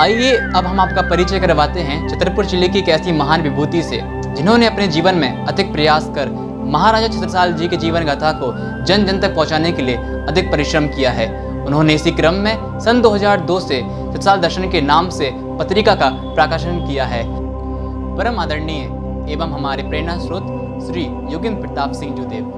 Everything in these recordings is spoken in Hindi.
आइए अब हम आपका परिचय करवाते हैं छतरपुर जिले की एक ऐसी महान विभूति से जिन्होंने अपने जीवन में अधिक प्रयास कर महाराजा छत्रसाल जी के जीवन गाथा को जन जन तक पहुंचाने के लिए अधिक परिश्रम किया है। उन्होंने इसी क्रम में सन 2002 से छत्रसाल दर्शन के नाम से पत्रिका का प्रकाशन किया है। परम आदरणीय एवं हमारे प्रेरणा स्रोत श्री योगेंद्र प्रताप सिंह जुदेव।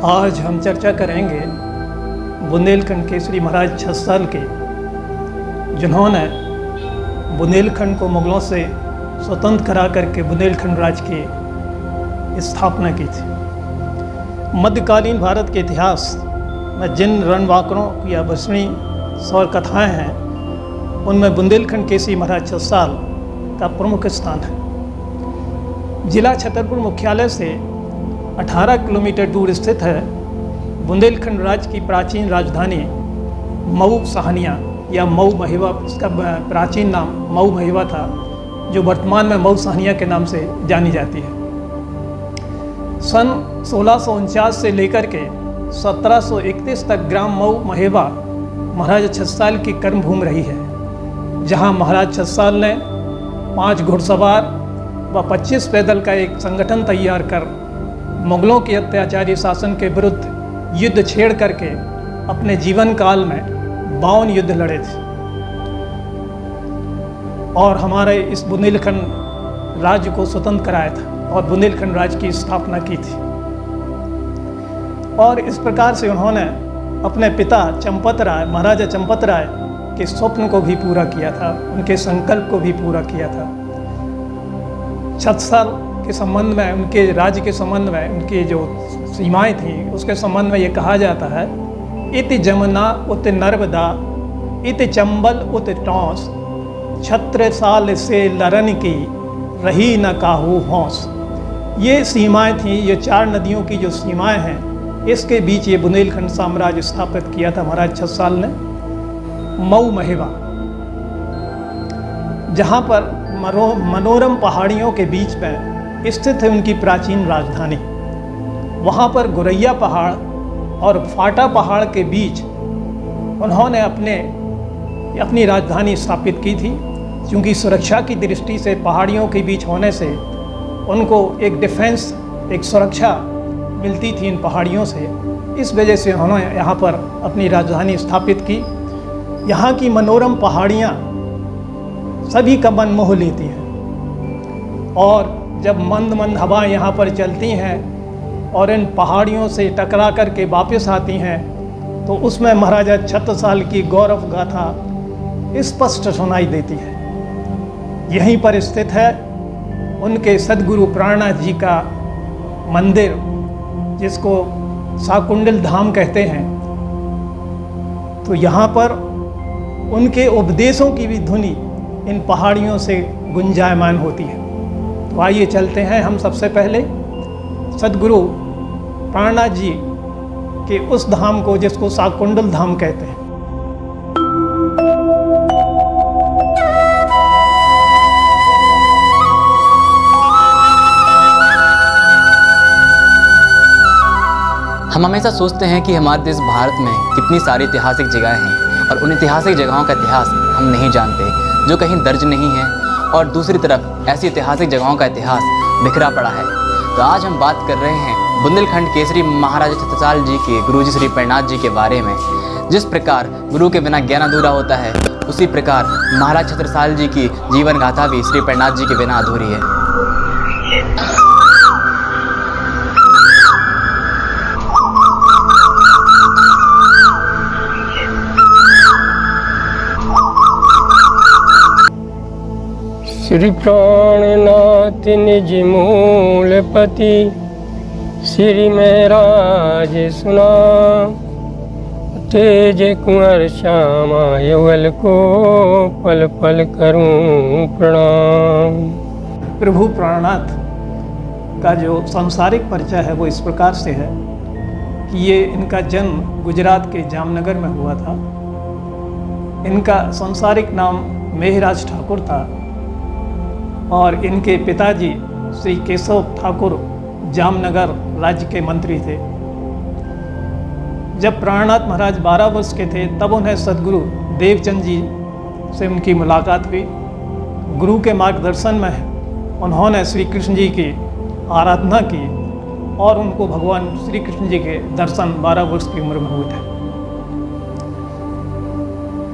आज हम चर्चा करेंगे बुंदेलखंड के श्री महाराज छत्रसाल के, जिन्होंने बुंदेलखंड को मुगलों से स्वतंत्र करा करके बुंदेलखंड राज्य की स्थापना की थी। मध्यकालीन भारत के इतिहास में जिन रणवांकड़ों या बसनी सौर कथाएँ हैं, उनमें बुंदेलखंड के श्री महाराज छत्रसाल का प्रमुख स्थान है। जिला छतरपुर मुख्यालय से 18 किलोमीटर दूर स्थित है बुंदेलखंड राज्य की प्राचीन राजधानी मऊ साहनिया या मऊ महिवा। इसका प्राचीन नाम मऊ महिवा था, जो वर्तमान में मऊ साहनिया के नाम से जानी जाती है। सन 1649 से लेकर के 1731 तक ग्राम मऊ महिवा महाराजा छत्रसाल की कर्मभूमि रही है, जहां महाराज छत्रसाल ने 5 घुड़सवार व 25 पैदल का एक संगठन तैयार कर मुगलों के अत्याचारी शासन के विरुद्ध युद्ध छेड़ करके अपने जीवन काल में 52 युद्ध लड़े थे और हमारे इस बुंदेलखंड राज्य को स्वतंत्र कराया था और बुंदेलखंड राज्य की स्थापना की थी। और इस प्रकार से उन्होंने अपने पिता चंपत राय, महाराजा चंपत राय के स्वप्न को भी पूरा किया था, उनके संकल्प को भी पूरा किया था। छत्रसाल के संबंध में, उनके राज्य के संबंध में, उनकी जो सीमाएं थीं उसके संबंध में ये कहा जाता है, इति जमुना उत नर्मदा इति चंबल उत टौंस, छत्रसाल से लरन की रही न काहू हौस। ये सीमाएं थीं, ये 4 नदियों की जो सीमाएं हैं, इसके बीच ये बुंदेलखंड साम्राज्य स्थापित किया था महाराज छत्रसाल ने। मऊ महिवा, जहाँ पर मनोरम पहाड़ियों के बीच में स्थित है उनकी प्राचीन राजधानी। वहाँ पर गुरैया पहाड़ और फाटा पहाड़ के बीच उन्होंने अपनी राजधानी स्थापित की थी, क्योंकि सुरक्षा की दृष्टि से पहाड़ियों के बीच होने से उनको एक डिफेंस, एक सुरक्षा मिलती थी इन पहाड़ियों से। इस वजह से उन्होंने यहाँ पर अपनी राजधानी स्थापित की। यहाँ की मनोरम पहाड़ियाँ सभी का मन मोह लेती हैं और जब मंद मंद हवाएं यहाँ पर चलती हैं और इन पहाड़ियों से टकरा करके वापस आती हैं, तो उसमें महाराजा छत्रसाल की गौरव गाथा स्पष्ट सुनाई देती है। यहीं पर स्थित है उनके सदगुरु प्राणनाथ जी का मंदिर, जिसको शाकुंडल धाम कहते हैं। तो यहाँ पर उनके उपदेशों की भी ध्वनि इन पहाड़ियों से गुंजायमान होती है। तो आइए चलते हैं हम सबसे पहले सदगुरु प्राणनाथ जी के उस धाम को, जिसको शाकुंडल धाम कहते हैं। हम हमेशा सोचते हैं कि हमारे देश भारत में कितनी सारी ऐतिहासिक जगहें हैं और उन ऐतिहासिक जगहों का इतिहास हम नहीं जानते, जो कहीं दर्ज नहीं है, और दूसरी तरफ ऐसी ऐतिहासिक जगहों का इतिहास बिखरा पड़ा है। तो आज हम बात कर रहे हैं बुंदेलखंड के श्री महाराजा छत्रसाल जी के गुरुजी श्री प्राणनाथ जी के बारे में। जिस प्रकार गुरु के बिना ज्ञान अधूरा होता है, उसी प्रकार महाराज छत्रसाल जी की जीवन गाथा भी श्री प्राणनाथ जी के बिना अधूरी है। श्री प्राणनाथ निज मूलपति, श्री महराज सुना, तेज कुंवर श्यामा युगल को पल पल करूं प्रणाम। प्रभु प्राणनाथ का जो सांसारिक परिचय है वो इस प्रकार से है कि ये इनका जन्म गुजरात के जामनगर में हुआ था। इनका सांसारिक नाम मेहराज ठाकुर था और इनके पिताजी श्री केशव ठाकुर जामनगर राज्य के मंत्री थे। जब प्राणनाथ महाराज 12 वर्ष के थे तब उन्हें सदगुरु देवचंद जी से उनकी मुलाकात हुई। गुरु के मार्गदर्शन में उन्होंने श्री कृष्ण जी की आराधना की और उनको भगवान श्री कृष्ण जी के दर्शन 12 वर्ष की उम्र में हुए थे।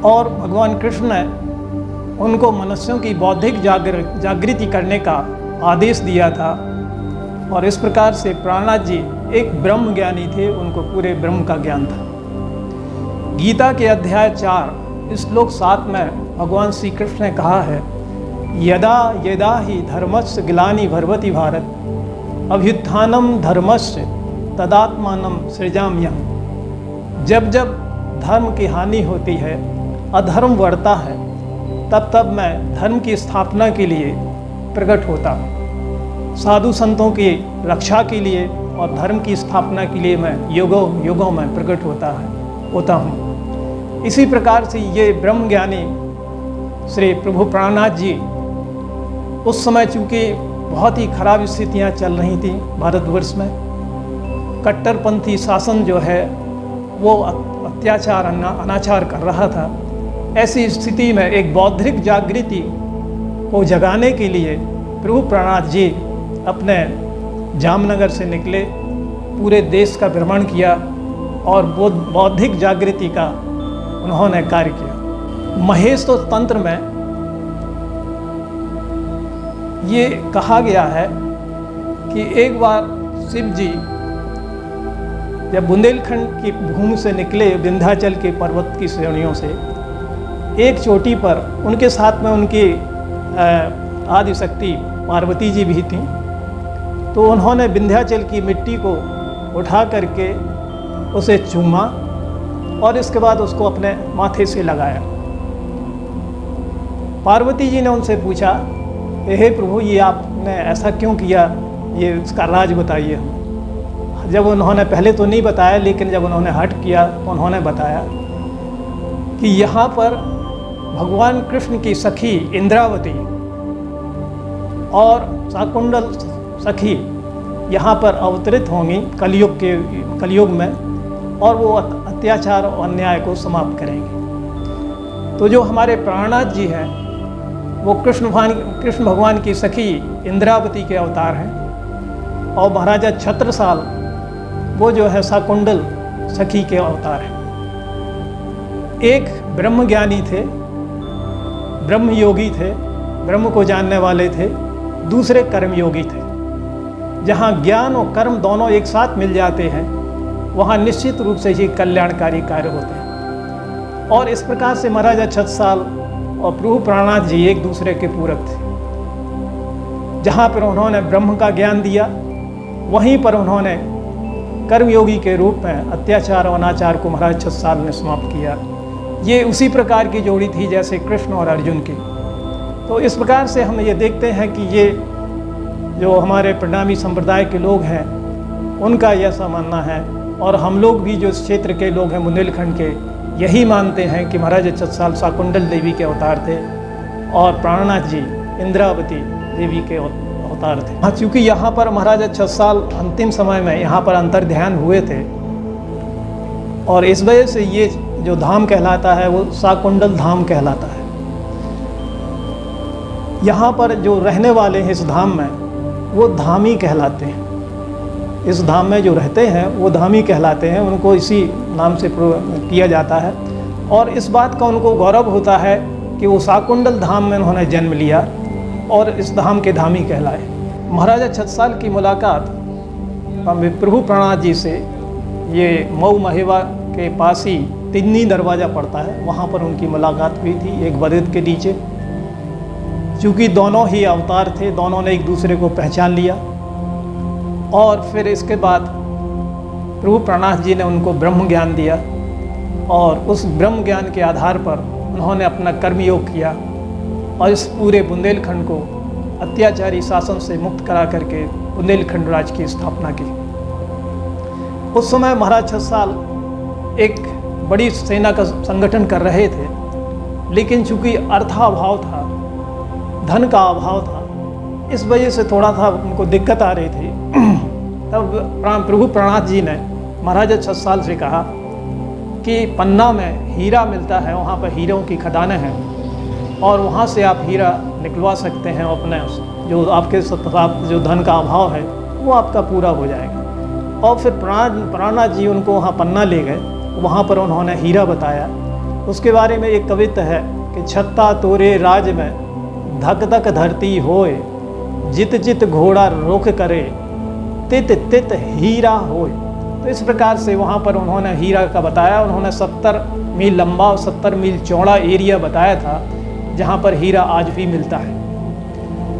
और भगवान कृष्ण ने उनको मनुष्यों की बौद्धिक जागृति करने का आदेश दिया था और इस प्रकार से प्राणनाथ जी एक ब्रह्म ज्ञानी थे, उनको पूरे ब्रह्म का ज्ञान था। गीता के अध्याय 4 श्लोक 7 में भगवान श्री कृष्ण ने कहा है, यदा यदा ही धर्मस्य ग्लानि भर्वति भारत अभ्युत्थानम धर्मस्य तदात्मानं सृजाम्यहम्। जब जब धर्म की हानि होती है, अधर्म बढ़ता है, तब तब मैं धर्म की स्थापना के लिए प्रकट होता हूँ। साधु संतों की रक्षा के लिए और धर्म की स्थापना के लिए मैं युगों युगों में प्रकट होता हूँ। इसी प्रकार से ये ब्रह्म ज्ञानी श्री प्रभु प्राणनाथ जी उस समय चूँकि बहुत ही खराब स्थितियाँ चल रही थी भारतवर्ष में, कट्टरपंथी शासन जो है वो अत्याचार अनाचार कर रहा था। ऐसी स्थिति में एक बौद्धिक जागृति को जगाने के लिए प्रभु प्राणनाथ जी अपने जामनगर से निकले, पूरे देश का भ्रमण किया और बौद्धिक जागृति का उन्होंने कार्य किया। महेश तो तंत्र में ये कहा गया है कि एक बार शिव जी जब बुंदेलखंड की भूमि से निकले, विंध्याचल के पर्वत की श्रेणियों से, एक चोटी पर उनके साथ में उनकी आदिशक्ति पार्वती जी भी थीं। तो उन्होंने विंध्याचल की मिट्टी को उठा करके उसे चूमा और इसके बाद उसको अपने माथे से लगाया। पार्वती जी ने उनसे पूछा, हे प्रभु, ये आपने ऐसा क्यों किया, ये इसका राज बताइए। जब उन्होंने पहले तो नहीं बताया, लेकिन जब उन्होंने हट किया तो उन्होंने बताया कि यहाँ पर भगवान कृष्ण की सखी इंद्रावती और शाकुंडल सखी यहाँ पर अवतरित होंगी कलयुग में, और वो अत्याचार और अन्याय को समाप्त करेंगे। तो जो हमारे प्राणनाथ जी हैं वो कृष्ण भगवान की सखी इंद्रावती के अवतार हैं और महाराजा छत्रसाल वो जो है शाकुंडल सखी के अवतार हैं। एक ब्रह्म ज्ञानी थे, ब्रह्म योगी थे, ब्रह्म को जानने वाले थे, दूसरे कर्म योगी थे। जहाँ ज्ञान और कर्म दोनों एक साथ मिल जाते हैं वहाँ निश्चित रूप से ही कल्याणकारी कार्य होते हैं। और इस प्रकार से महाराजा छत्रसाल और प्रभु प्राणनाथ जी एक दूसरे के पूरक थे। जहाँ पर उन्होंने ब्रह्म का ज्ञान दिया, वहीं पर उन्होंने कर्मयोगी के रूप में अत्याचार और अनाचार को महाराज छत्रसाल ने समाप्त किया। ये उसी प्रकार की जोड़ी थी जैसे कृष्ण और अर्जुन की। तो इस प्रकार से हम ये देखते हैं कि ये जो हमारे प्रणामी संप्रदाय के लोग हैं उनका ऐसा मानना है, और हम लोग भी जो इस क्षेत्र के लोग हैं बुंदेलखंड के, यही मानते हैं कि महाराजा छत्रसाल शाकुंडल देवी के अवतार थे और प्राणनाथ जी इंद्रावती देवी के अवतार थे। हाँ, चूँकि यहाँ पर महाराजा छत्रसाल अंतिम समय में यहाँ पर अंतर्ध्यान हुए थे और इस वजह से ये जो धाम कहलाता है वो शाकुंडल धाम कहलाता है। यहाँ पर जो रहने वाले हैं इस धाम में वो धामी कहलाते हैं। इस धाम में जो रहते हैं वो धामी कहलाते हैं, उनको इसी नाम से किया जाता है। और इस बात का उनको गौरव होता है कि वो शाकुंडल धाम में उन्होंने जन्म लिया और इस धाम के धामी कहलाए। महाराजा छत्रसाल की मुलाकात प्रभु प्राणनाथ जी से ये मऊ महेवा के पास ही तिन्नी दरवाज़ा पड़ता है, वहाँ पर उनकी मुलाकात हुई थी एक बरगद के नीचे। चूँकि दोनों ही अवतार थे, दोनों ने एक दूसरे को पहचान लिया और फिर इसके बाद प्रभु प्राणनाथ जी ने उनको ब्रह्म ज्ञान दिया और उस ब्रह्म ज्ञान के आधार पर उन्होंने अपना कर्मयोग किया और इस पूरे बुंदेलखंड को अत्याचारी शासन से मुक्त करा करके बुंदेलखंड राज्य की स्थापना की। उस समय महाराज छत्रसाल एक बड़ी सेना का संगठन कर रहे थे, लेकिन चूंकि अर्थाभाव था, धन का अभाव था, इस वजह से थोड़ा सा उनको दिक्कत आ रही थी। तब प्रभु प्राणनाथ जी ने महाराजा छत्रसाल से कहा कि पन्ना में हीरा मिलता है, वहाँ पर हीरों की खदानें हैं और वहाँ से आप हीरा निकलवा सकते हैं, अपने जो आपके साथ जो धन का अभाव है वो आपका पूरा हो जाएगा। और फिर प्राणनाथ जी उनको वहाँ पन्ना ले गए, वहाँ पर उन्होंने हीरा बताया। उसके बारे में एक कविता है कि छत्ता तोरे राज में धक धक धरती होए, जित जित घोड़ा रुख करे, तित तित हीरा होए। तो इस प्रकार से वहाँ पर उन्होंने हीरा का बताया। उन्होंने 70 मील लंबा और 70 मील चौड़ा एरिया बताया था जहाँ पर हीरा आज भी मिलता है।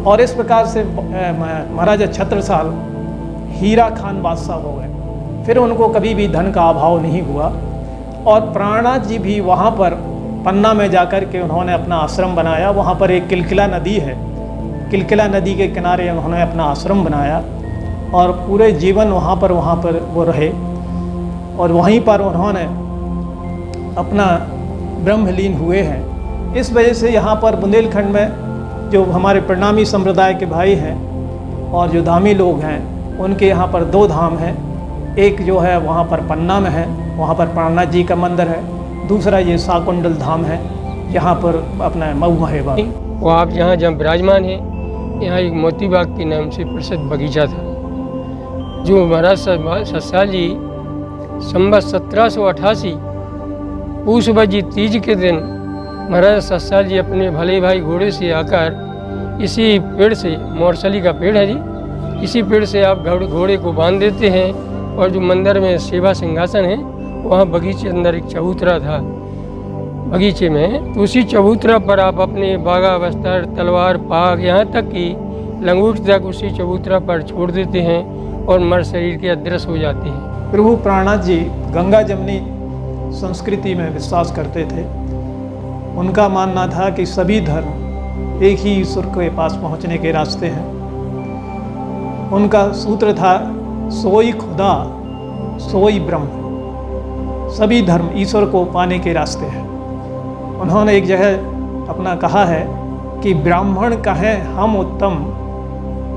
और इस प्रकार से महाराजा छत्रसाल हीरा खान बादशाह हो गए। फिर उनको कभी भी धन का अभाव नहीं हुआ। और प्राणनाथ जी भी वहाँ पर पन्ना में जाकर के उन्होंने अपना आश्रम बनाया। वहाँ पर एक किलकिला नदी है, किलकिला नदी के किनारे उन्होंने अपना आश्रम बनाया और पूरे जीवन वहाँ पर वो रहे। और वहीं पर उन्होंने अपना ब्रह्मलीन हुए हैं। इस वजह से यहाँ पर बुंदेलखंड में जो हमारे प्रणामी संप्रदाय के भाई हैं और जो धामी लोग हैं, उनके यहाँ पर 2 धाम हैं। एक जो है वहाँ पर पन्ना में है, वहाँ पर प्राणनाथ जी का मंदिर है। दूसरा ये साकुंडल धाम है, यहाँ पर अपना मऊ महेबा। वो आप जहाँ विराजमान हैं, यहाँ एक मोती बाग के नाम से प्रसिद्ध बगीचा था, जो महाराज छत्रसाल जी संवत 1788 पूस बजी तीज के दिन महाराज छत्रसाल जी अपने भले भाई घोड़े से आकर इसी पेड़ से, मोरसली का पेड़ है जी, इसी पेड़ से आप घोड़े को बांध देते हैं। और जो मंदिर में सेवा सिंहासन है, वहाँ बगीचे अंदर एक चबूतरा था बगीचे में, तो उसी चबूतरा पर आप अपने बागा बस्तर तलवार पाग यहाँ तक कि लंगूट तक उसी चबूतरा पर छोड़ देते हैं और मर शरीर के अदृश्य हो जाते हैं। प्रभु प्राणनाथ जी गंगा जमनी संस्कृति में विश्वास करते थे। उनका मानना था कि सभी धर्म एक ही ईश्वर के पास पहुँचने के रास्ते हैं। उनका सूत्र था सोई खुदा सोई ब्रह्म, सभी धर्म ईश्वर को पाने के रास्ते हैं। उन्होंने एक जगह अपना कहा है कि ब्राह्मण कहें हम उत्तम,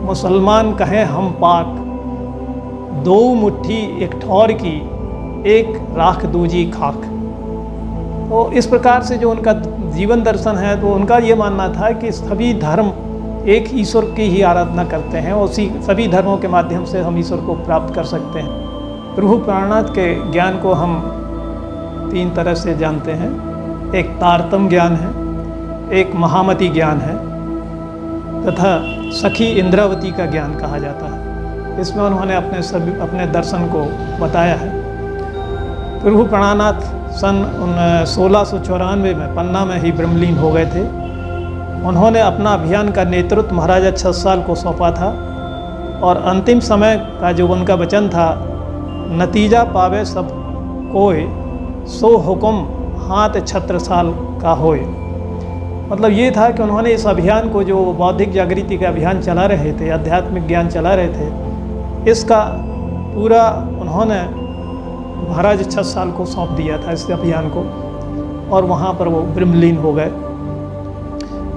मुसलमान कहें हम पाक, 2 मुट्ठी एक ठौर की, एक राख दूजी खाक। तो इस प्रकार से जो उनका जीवन दर्शन है, तो उनका ये मानना था कि सभी धर्म एक ईश्वर की ही आराधना करते हैं, उसी सभी धर्मों के माध्यम से हम ईश्वर को प्राप्त कर सकते हैं। प्रभु प्राणनाथ के ज्ञान को हम 3 तरह से जानते हैं। एक तारतम ज्ञान है, एक महामति ज्ञान है तथा सखी इंद्रावती का ज्ञान कहा जाता है। इसमें उन्होंने अपने दर्शन को बताया है। प्रभु प्राणनाथ सन 1694 में पन्ना में ही ब्रह्मलीन हो गए थे। उन्होंने अपना अभियान का नेतृत्व महाराजा छत्रसाल को सौंपा था और अंतिम समय का जो उनका वचन था, नतीजा पावे सब कोय, सो हुक्म हाथ छत्रसाल का होए। मतलब ये था कि उन्होंने इस अभियान को, जो बौद्धिक जागृति का अभियान चला रहे थे, आध्यात्मिक ज्ञान चला रहे थे, इसका पूरा उन्होंने महाराज छत्रसाल को सौंप दिया था, इस अभियान को, और वहाँ पर वो ब्रह्मलीन हो गए।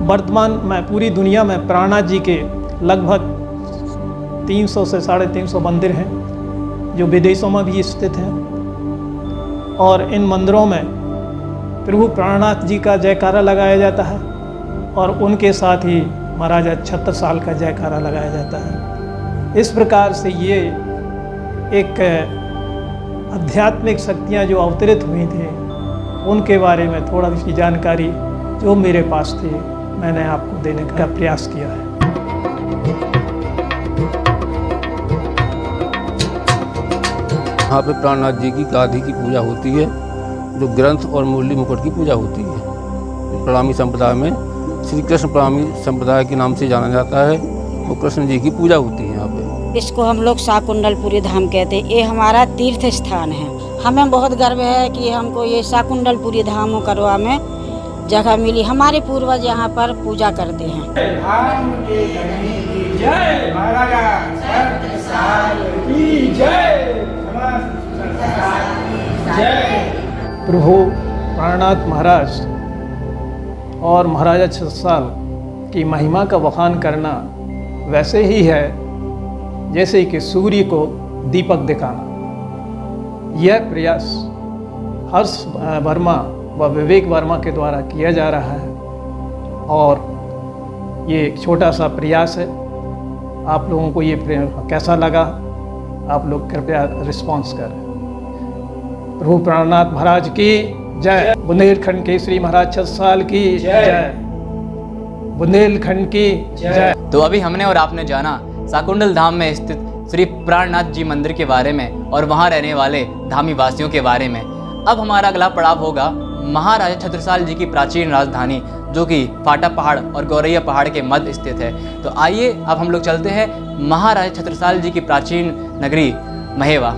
वर्तमान में पूरी दुनिया में प्राणनाथ जी के लगभग 300 से 350 मंदिर हैं, जो विदेशों में भी स्थित हैं। और इन मंदिरों में प्रभु प्राणनाथ जी का जयकारा लगाया जाता है और उनके साथ ही महाराजा छत्रसाल का जयकारा लगाया जाता है। इस प्रकार से ये एक आध्यात्मिक शक्तियाँ जो अवतरित हुई थी, उनके बारे में थोड़ा सी जानकारी जो मेरे पास थी, मैंने आपको देने का प्रयास किया है। यहाँ पे प्राणनाथ जी की गादी की पूजा होती है, जो ग्रंथ और मुरली मुकुट की पूजा होती है। प्रणामी संप्रदाय में श्री कृष्ण प्रणामी संप्रदाय के नाम से जाना जाता है। वो कृष्ण जी की पूजा होती है यहाँ पे। इसको हम लोग शाकुंडलपुरी धाम कहते हैं। ये हमारा तीर्थ स्थान है। हमें बहुत गर्व है कि हमको ये शाकुंडलपुरी धाम करवा में जगह मिली। हमारे पूर्वज यहाँ पर पूजा करते हैं। प्रभु प्राणनाथ महाराज और महाराजा छत्रसाल की महिमा का बखान करना वैसे ही है जैसे कि सूर्य को दीपक दिखाना। यह प्रयास हर्ष वर्मा व विवेक वर्मा के द्वारा किया जा रहा है और ये एक छोटा सा प्रयास है। आप लोगों को ये कैसा लगा, आप लोग कृपया रिस्पॉन्स करें। प्रभु प्राणनाथ महाराज की जय। बुंदेलखंड केसरी महाराज छत्रसाल की जय। बुंदेलखंड की जय। तो अभी हमने और आपने जाना शाकुंडल धाम में स्थित श्री प्राणनाथ जी मंदिर के बारे में और वहाँ रहने वाले धामी वासियों के बारे में। अब हमारा अगला पड़ाव होगा महाराजा छत्रसाल जी की प्राचीन राजधानी, जो कि फाटा पहाड़ और गौरैया पहाड़ के मध्य स्थित है। तो आइए अब हम लोग चलते हैं महाराजा छत्रसाल जी की प्राचीन नगरी महेवा।